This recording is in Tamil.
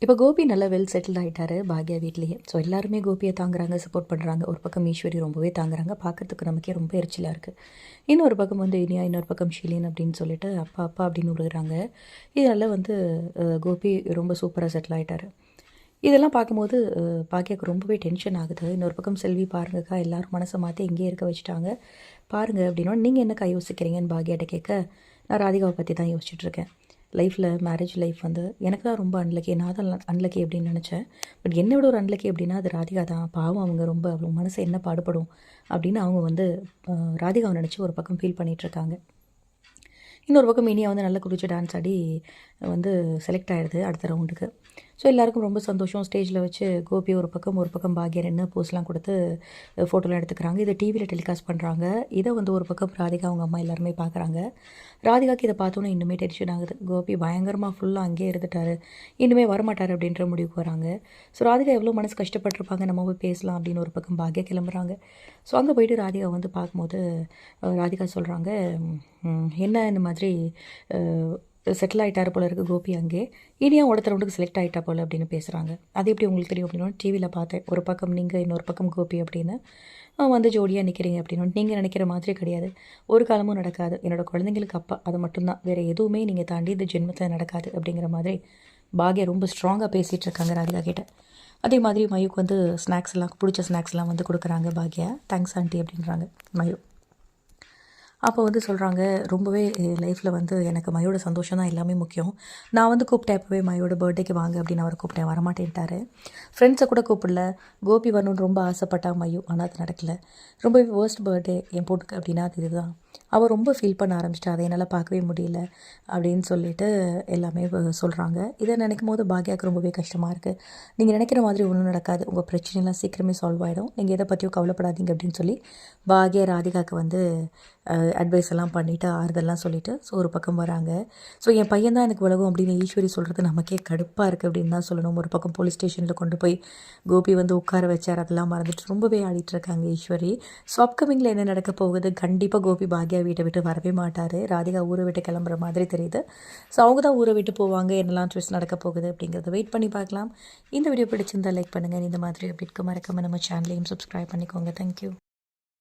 இப்போ கோபி நல்லா வெல் செட்டில்ட் ஆகிட்டாரு பாக்யா வீட்லேயே. ஸோ எல்லாருமே கோபியை தாங்குறாங்க, சப்போர்ட் பண்ணுறாங்க. ஒரு பக்கம் ஈஸ்வரி ரொம்பவே தாங்குறாங்க. பார்க்கறதுக்கு நமக்கே ரொம்ப எரிச்சலாக இருக்குது. இன்னொரு பக்கம் வந்து இனியா, இன்னொரு பக்கம் ஷீலின் அப்படின்னு சொல்லிட்டு அப்பா அப்பா அப்படின்னு விழுகிறாங்க. இதெல்லாம் வந்து கோபி ரொம்ப சூப்பராக செட்டில் ஆகிட்டாரு. இதெல்லாம் பார்க்கும்போது பாக்யாவுக்கு ரொம்பவே டென்ஷன் ஆகுது. இன்னொரு பக்கம் செல்வி பாருங்கக்கா எல்லாரும் மனசை மாற்றி இங்கேயே இருக்க வச்சுட்டாங்க பாருங்க அப்படின்னா, நீங்கள் என்னக்கா யோசிக்கிறீங்கன்னு பாக்யாட்ட கேட்க, நான் ராதிகாவை பற்றி தான் யோசிச்சுட்ருக்கேன். லைஃப்பில் மேரேஜ் லைஃப் வந்து எனக்கு தான் ரொம்ப அன்லக்கி, நான் தான் அன்லக்கி அப்படின்னு நினச்சேன். பட் என்னை விட ஒரு அன்லக்கி அப்படின்னா அது ராதிகா தான். பாவம் அவங்க ரொம்ப அவங்க மனசு என்ன பாடுபடும் அப்படின்னு அவங்க வந்து ராதிகாவை நினச்சி ஒரு பக்கம் ஃபீல் பண்ணிகிட்ருக்காங்க. இன்னொரு பக்கம் இனியா வந்து நல்லா குடிச்சு டான்ஸ் ஆடி வந்து செலக்ட் ஆகிடுது அடுத்த ரவுண்டுக்கு. ஸோ எல்லாருக்கும் ரொம்ப சந்தோஷம். ஸ்டேஜில் வச்சு கோபி ஒரு பக்கம் பாக்யா நின்று போஸ்லாம் கொடுத்து ஃபோட்டோலாம் எடுத்துக்கிறாங்க. இதை டிவியில் டெலிகாஸ்ட் பண்ணுறாங்க. இதை வந்து ஒரு பக்கம் ராதிகா அவங்க அம்மா எல்லாருமே பார்க்குறாங்க. ராதிகாவுக்கு இதை பார்த்தோன்னே இன்னுமே டென்ஷன் ஆகுது. கோபி பயங்கரமாக ஃபுல்லாக அங்கேயே இருந்துட்டார், இன்னுமே வரமாட்டார் அப்படின்ற முடிவுக்கு வராங்க. ஸோ ராதிகா எவ்வளோ மனசு கஷ்டப்பட்டிருப்பாங்க, நம்ம போய் பேசலாம் அப்படின்னு ஒரு பக்கம் பாக்யா கிளம்புறாங்க. ஸோ அங்கே போயிட்டு ராதிகா வந்து பார்க்கும்போது ராதிகா சொல்கிறாங்க, என்ன இந்த மாதிரி செட்டில் ஆகிட்டார் போல இருக்குது கோபி அங்கே, இனியா அடுத்த ரவுண்டுக்கு செலக்ட் ஆகிட்டா போல் அப்படின்னு பேசுகிறாங்க. அது எப்படி உங்களுக்கு தெரியும் அப்படின்னா, டிவியில் பார்த்தேன். ஒரு பக்கம் நீங்கள், இன்னொரு பக்கம் கோபி அப்படின்னு வந்து ஜோடியாக நிற்கிறீங்க அப்படின்னு. நீங்கள் நினைக்கிற மாதிரி கிடையாது, ஒரு காலமும் நடக்காது. என்னோடய குழந்தைங்களுக்கு அப்பா, அது மட்டும்தான், வேறு எதுவுமே நீங்கள் தாண்டி இந்த ஜென்மத்தில் நடக்காது அப்படிங்கிற மாதிரி பாக்யா ரொம்ப ஸ்ட்ராங்காக பேசிகிட்டு இருக்காங்க ராதிகா கிட்ட. அதே மாதிரி மயுக்கு வந்து ஸ்நாக்ஸ் எல்லாம், பிடிச்ச ஸ்நாக்ஸ்லாம் வந்து கொடுக்குறாங்க பாக்யா. தேங்க்ஸ் ஆண்டி அப்படின்றாங்க மயு. அப்போ வந்து சொல்கிறாங்க, ரொம்பவே லைஃப்பில் வந்து எனக்கு மயோட சந்தோஷம் தான் எல்லாமே முக்கியம். நான் வந்து கூப்பிட்டேன் அப்போவே, மயோட பர்த்டேக்கு வாங்க அப்படின்னு அவரை கூப்பிட்டேன், வரமாட்டேன்ட்டார். ஃப்ரெண்ட்ஸை கூட கூப்பிடல. கோபி வரணுன்னு ரொம்ப ஆசைப்பட்டா மயு, ஆனால் அது நடக்கல. ரொம்பவே வேர்ஸ்ட் பர்த்டே என் பொண்ணுக்கு அப்படின்னா அது இதுதான். அவள் ரொம்ப ஃபீல் பண்ண ஆரம்பிச்சிட்டா, அதை என்னால் பார்க்கவே முடியல அப்படின்னு சொல்லிட்டு எல்லாமே சொல்கிறாங்க. இதை நினைக்கும் போது பாக்யாவுக்கு ரொம்பவே கஷ்டமாக இருக்குது. நீங்கள் நினைக்கிற மாதிரி ஒன்றும் நடக்காது, உங்கள் பிரச்சனைலாம் சீக்கிரமே சால்வ் ஆகிடும், நீங்கள் எதை பற்றியும் கவலைப்படாதீங்க அப்படின்னு சொல்லி பாக்யா ராதிகாவுக்கு வந்து அட்வைஸ் எல்லாம் பண்ணிவிட்டு ஆறுதெல்லாம் சொல்லிவிட்டு ஸோ ஒரு பக்கம் வராங்க. ஸோ என் பையன் தான் எனக்கு உலகம் அப்படின்னு ஈஸ்வரி சொல்கிறது நமக்கே கடுப்பாக இருக்குது அப்படின்னு தான் சொல்லணும். ஒரு பக்கம் போலீஸ் ஸ்டேஷனில் கொண்டு போய் கோபி வந்து உட்கார வச்சார், அதெல்லாம் மறந்துட்டு ரொம்பவே ஆடிட்டுருக்காங்க ஈஸ்வரி. ஸோ அப்கமிங்கில் என்ன நடக்க போகுது, கண்டிப்பாக கோபி பாக்யா வீட்டை விட்டு வரவே மாட்டார். ராதிகா ஊரை விட்டு கிளம்புற மாதிரி தெரியுது. ஸோ அவங்க தான் ஊரை விட்டு போவாங்க. என்னெல்லாம் ட்விஸ்ட் நடக்க போகுது அப்படிங்கிறத வெயிட் பண்ணி பார்க்கலாம். இந்த வீடியோ பிடிச்சிருந்தால் லைக் பண்ணுங்கள். இந்த மாதிரி அப்படி இருக்க மறக்காமல் நம்ம சேனலையும் சப்ஸ்கிரைப் பண்ணிக்கோங்க. தேங்க்யூ.